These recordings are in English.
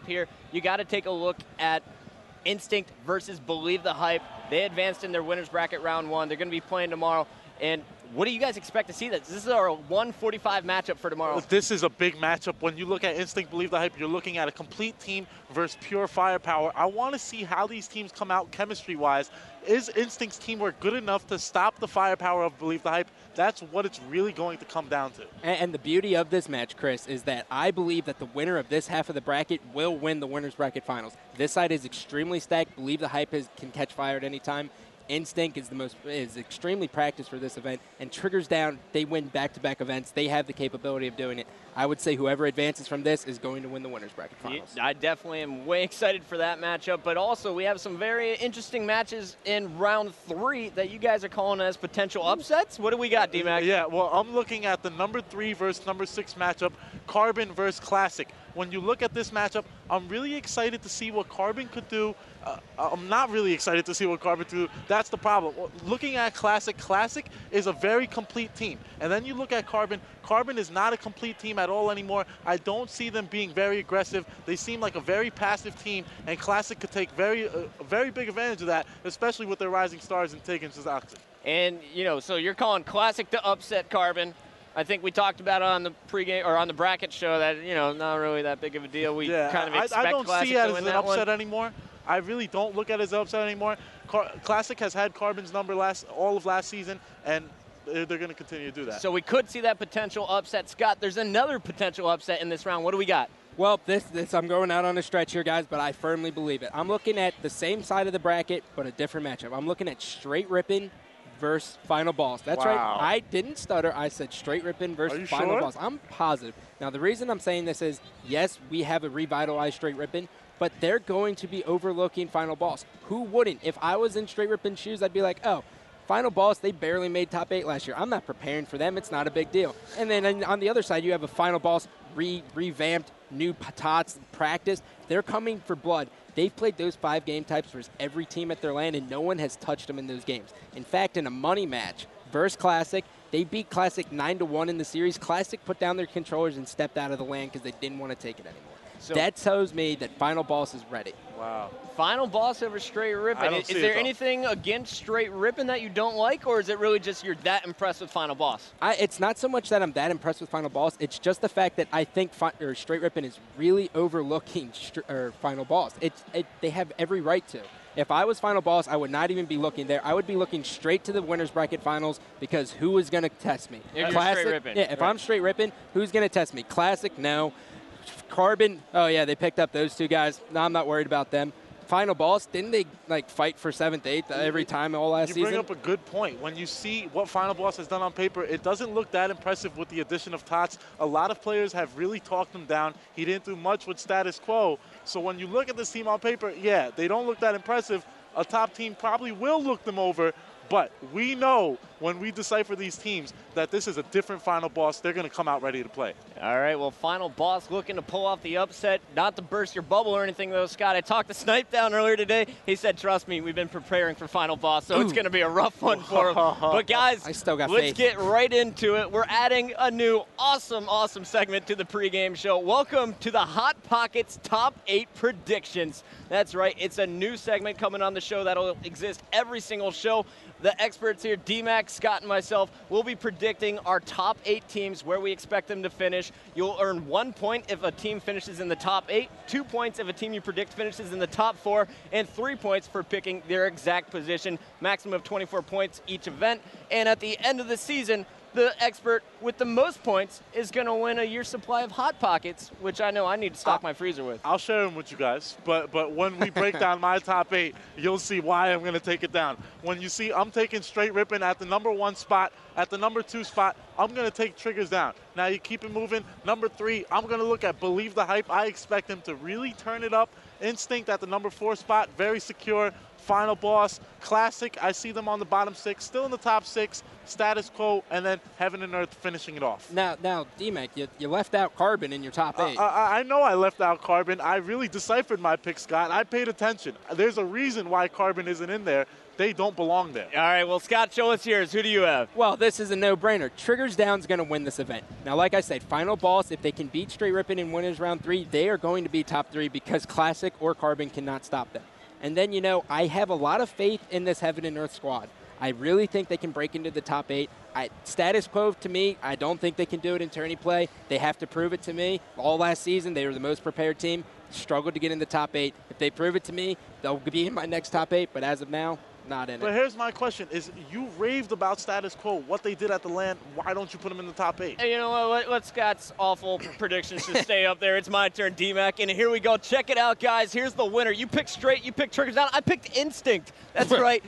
here, you got to take a look at Instinct versus Believe the Hype. They advanced in their winners bracket round 1. They're going to be playing tomorrow. And what do you guys expect to see? This is our 145 matchup for tomorrow. This is a big matchup. When you look at Instinct, Believe the Hype, you're looking at a complete team versus pure firepower. I want to see how these teams come out chemistry-wise. Is Instinct's teamwork good enough to stop the firepower of Believe the Hype? That's what it's really going to come down to. And the beauty of this match, Chris, is that I believe that the winner of this half of the bracket will win the winners bracket finals. This side is extremely stacked. Believe the Hype can catch fire at any time. Instinct is extremely practiced for this event, and Triggers Down, they win back-to-back events. They have the capability of doing it. I would say whoever advances from this is going to win the winners bracket finals. I definitely am way excited for that matchup, but also we have some very interesting matches in round 3 that you guys are calling as potential upsets. What do we got, D-Mac? Yeah, well, I'm looking at the number 3 versus number 6 matchup, Carbon versus Classic. When you look at this matchup, I'm really excited to see what Carbon could do. I'm not really excited to see what Carbon could do. That's the problem. Looking at Classic, Classic is a very complete team. And then you look at Carbon, Carbon is not a complete team at all anymore. I don't see them being very aggressive. They seem like a very passive team, and Classic could take a very big advantage of that, especially with their rising stars and taking Suzuki. And, you know, so you're calling Classic to upset Carbon. I think we talked about it on the pregame or on the bracket show that, you know, not really that big of a deal. We kind of expect I don't Classic see it to as win an that upset one. anymore. I really don't look at it as an upset anymore. Classic has had Carbon's number all of last season, and they're going to continue to do that. So we could see that potential upset. Scott, there's another potential upset in this round. What do we got? Well, this I'm going out on a stretch here, guys, but I firmly believe it. I'm looking at the same side of the bracket, but a different matchup. I'm looking at Straight Rippin' versus Final Boss. That's right. I didn't stutter. I said Straight Rippin' versus Final Boss. I'm positive. Now, the reason I'm saying this is, yes, we have a revitalized Straight Rippin', but they're going to be overlooking Final Boss. Who wouldn't? If I was in Straight Rippin' shoes, I'd be like, oh, Final Boss, they barely made top 8 last year. I'm not preparing for them. It's not a big deal. And then on the other side, you have a Final Boss revamped, new Tots practice. They're coming for blood. They've played those 5 game types versus every team at their land, and no one has touched them in those games. In fact, in a money match versus Classic, they beat Classic 9-1 in the series. Classic put down their controllers and stepped out of the land because they didn't want to take it anymore. So that tells me that Final Boss is ready. Wow. Final Boss over Straight Rippin'. Is there anything against Straight Rippin' that you don't like, or is it really just you're that impressed with Final Boss? It's not so much that I'm that impressed with Final Boss. It's just the fact that I think Straight Rippin' is really overlooking Final Boss. They have every right to. If I was Final Boss, I would not even be looking there. I would be looking straight to the winners bracket finals because who is going to test me? If you're Straight Rippin'. Yeah, if I'm Straight Rippin', who's going to test me? Classic, no. Carbon, oh yeah, they picked up those 2 guys. No, I'm not worried about them. Final Boss, didn't they like fight for 7th, 8th every time all last season? You bring up a good point. When you see what Final Boss has done on paper, it doesn't look that impressive with the addition of Tots. A lot of players have really talked him down. He didn't do much with status quo. So when you look at this team on paper, yeah, they don't look that impressive. A top team probably will look them over. But we know when we decipher these teams that this is a different Final Boss. They're going to come out ready to play. All right, well, Final Boss looking to pull off the upset. Not to burst your bubble or anything, though, Scott. I talked to Snipe down earlier today. He said, trust me, we've been preparing for Final Boss, so it's going to be a rough one for him. But, guys, let's get right into it. We're adding a new awesome segment to the pregame show. Welcome to the Hot Pockets Top 8 Predictions. That's right. It's a new segment coming on the show that will exist every single show. The experts here, D-Mac, Scott, and myself, will be predicting our top 8 teams, where we expect them to finish. You'll earn 1 point if a team finishes in the top 8, 2 points if a team you predict finishes in the top 4, and 3 points for picking their exact position. Maximum of 24 points each event. And at the end of the season, the expert with the most points is going to win a year's supply of Hot Pockets, which I know I need to stock my freezer with. I'll share them with you guys, but when we break down my top 8, you'll see why I'm going to take it down. When you see I'm taking Straight Rippin' at the number 1 spot, at the number 2 spot, I'm going to take Triggers Down. Now you keep it moving. Number 3, I'm going to look at Believe the Hype. I expect them to really turn it up. Instinct at the number 4 spot, very secure. Final Boss, Classic, I see them on the bottom 6, still in the top 6, Status Quo, and then Heaven and Earth finishing it off. Now, D-Mac, you left out Carbon in your top 8. I know I left out Carbon. I really deciphered my pick, Scott. I paid attention. There's a reason why Carbon isn't in there. they don't belong there. All right, well, Scott, show us yours. Who do you have? Well, this is a no-brainer. Triggers Down's going to win this event. Now, like I said, final boss, if they can beat Straight Rippin' in winners round 3, they are going to be top 3 because Classic or Carbon cannot stop them. And then, you know, I have a lot of faith in this Heaven and Earth squad. I really think they can break into the top 8. Status quo, to me, I don't think they can do it in tourney play. They have to prove it to me. All last season, they were the most prepared team, struggled to get in the top 8. If they prove it to me, they'll be in my next top 8, but as of now, not in it. But here's my question: is you raved about status quo, what they did at the LAN. Why don't you put them in the top 8? Hey, you know what? Let Scott's awful predictions just stay up there. It's my turn, D-Mac, and here we go. Check it out, guys. Here's the winner. You picked Straight. You picked Triggers Down. I picked Instinct. That's right.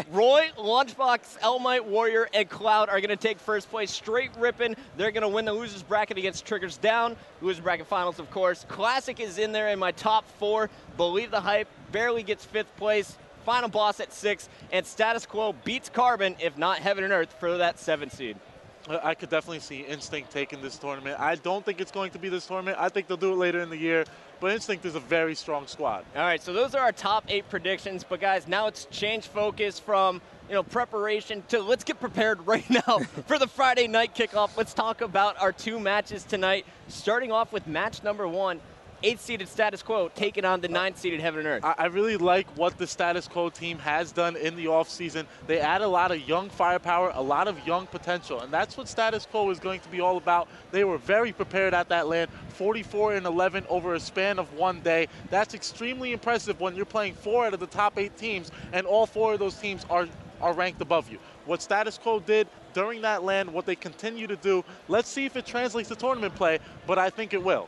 Roy, Lunchbox, Elmite, Warrior, and Cloud are going to take first place. Straight Rippin'. They're going to win the losers bracket against Triggers Down. Losers bracket finals, of course. Classic is in there in my top 4. Believe the Hype barely gets 5th place. Final boss at 6, and Status Quo beats Carbon, if not Heaven and Earth, for that 7th seed. I could definitely see Instinct taking this tournament. I don't think it's going to be this tournament. I think they'll do it later in the year, but Instinct is a very strong squad. All right, so those are our top 8 predictions, but guys, now it's change focus from preparation to let's get prepared right now for the Friday night kickoff. Let's talk about our 2 matches tonight, starting off with match number 1. 8th-seeded Status Quo taking on the 9th-seeded Heaven and Earth. I really like what the Status Quo team has done in the offseason. They add a lot of young firepower, a lot of young potential, and that's what Status Quo is going to be all about. They were very prepared at that LAN, 44-11 over a span of 1 day. That's extremely impressive when you're playing 4 out of the top 8 teams, and all 4 of those teams are ranked above you. What Status Quo did during that LAN, what they continue to do, let's see if it translates to tournament play, but I think it will.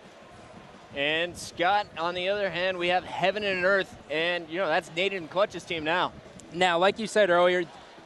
And Scott, on the other hand, we have Heaven and Earth, and that's Naden and Clutch's team now. Now, like you said earlier,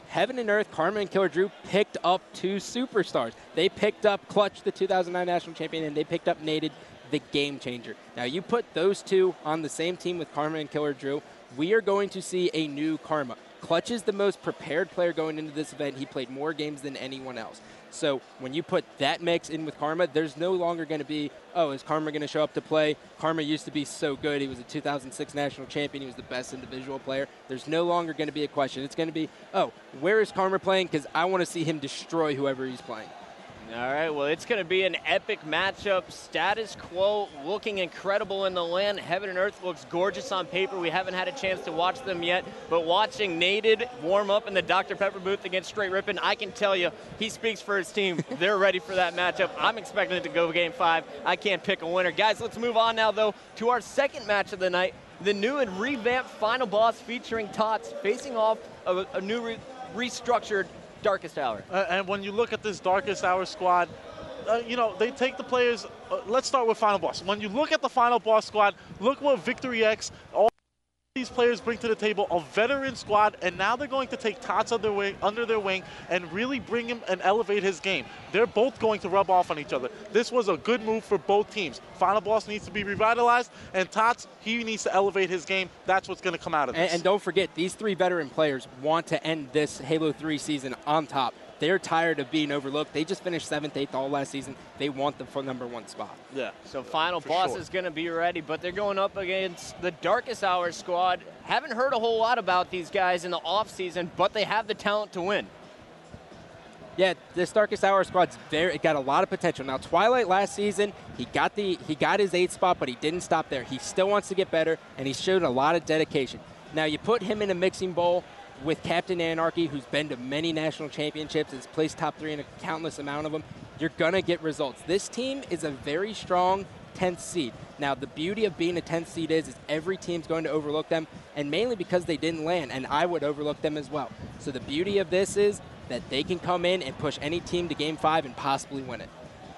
Heaven and Earth, Karma and Killer Drew picked up 2 superstars. They picked up Clutch, the 2009 national champion, and they picked up Naden, the game changer. Now, you put those 2 on the same team with Karma and Killer Drew, we are going to see a new Karma. Clutch is the most prepared player going into this event. He played more games than anyone else. So when you put that mix in with Karma, there's no longer going to be, oh, is Karma going to show up to play? Karma used to be so good. He was a 2006 national champion. He was the best individual player. There's no longer going to be a question. It's going to be, oh, where is Karma playing? Because I want to see him destroy whoever he's playing. All right, well, it's going to be an epic matchup. Status Quo looking incredible in the LAN. Heaven and Earth looks gorgeous on paper. We haven't had a chance to watch them yet, but watching Naden warm up in the Dr. Pepper booth against Straight Rippin', I can tell you he speaks for his team. They're ready for that matchup. I'm expecting it to go Game 5. I can't pick a winner. Guys, let's move on now, though, to our second match of the night, the new and revamped Final Boss featuring Tots facing off a new restructured Darkest Hour. And when you look at this Darkest Hour squad, they take the players. Let's start with Final Boss. When you look at the Final Boss squad, look what Victory X, all these players bring to the table, a veteran squad, and now they're going to take Tots under their wing and really bring him and elevate his game. They're both going to rub off on each other. This was a good move for both teams. Final Boss needs to be revitalized, and Tots, he needs to elevate his game. That's what's going to come out of this. And don't forget, these 3 veteran players want to end this Halo 3 season on top. They're tired of being overlooked. They just finished 7th, 8th all last season. They want the #1 spot. Yeah. So Final Boss is going to be ready, but they're going up against the Darkest Hour squad. Haven't heard a whole lot about these guys in the offseason, but they have the talent to win. Yeah, this Darkest Hour squad's it got a lot of potential. Now, Twilight last season, he got his 8th spot, but he didn't stop there. He still wants to get better, and he showed a lot of dedication. Now, you put him in a mixing bowl with Captain Anarchy, who's been to many national championships, has placed top 3 in a countless amount of them, you're going to get results. This team is a very strong 10th seed. Now, the beauty of being a 10th seed is every team's going to overlook them, and mainly because they didn't land, and I would overlook them as well. So the beauty of this is that they can come in and push any team to Game 5 and possibly win it.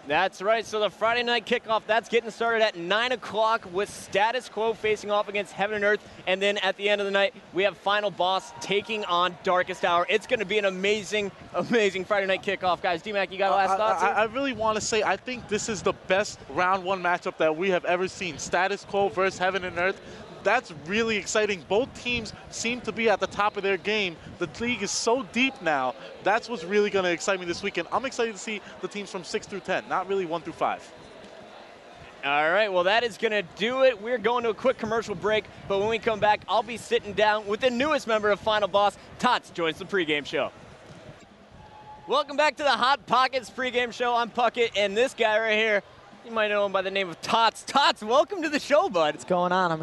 That's right. So the Friday night kickoff, that's getting started at 9 o'clock with Status Quo facing off against Heaven and Earth. And then at the end of the night, we have Final Boss taking on Darkest Hour. It's going to be an amazing, amazing Friday night kickoff. Guys, D-Mac, you got last thoughts? I really want to say I think this is the best round 1 matchup that we have ever seen. Status Quo versus Heaven and Earth. That's really exciting. Both teams seem to be at the top of their game. The league is so deep now. That's what's really going to excite me this weekend. I'm excited to see the teams from 6 through 10, not really 1 through 5. All right, well, that is going to do it. We're going to a quick commercial break, but when we come back, I'll be sitting down with the newest member of Final Boss. Tots joins the pregame show. Welcome back to the Hot Pockets pregame show. I'm Puckett, and this guy right here, you might know him by the name of Tots. Tots, welcome to the show, bud. What's going on? I'm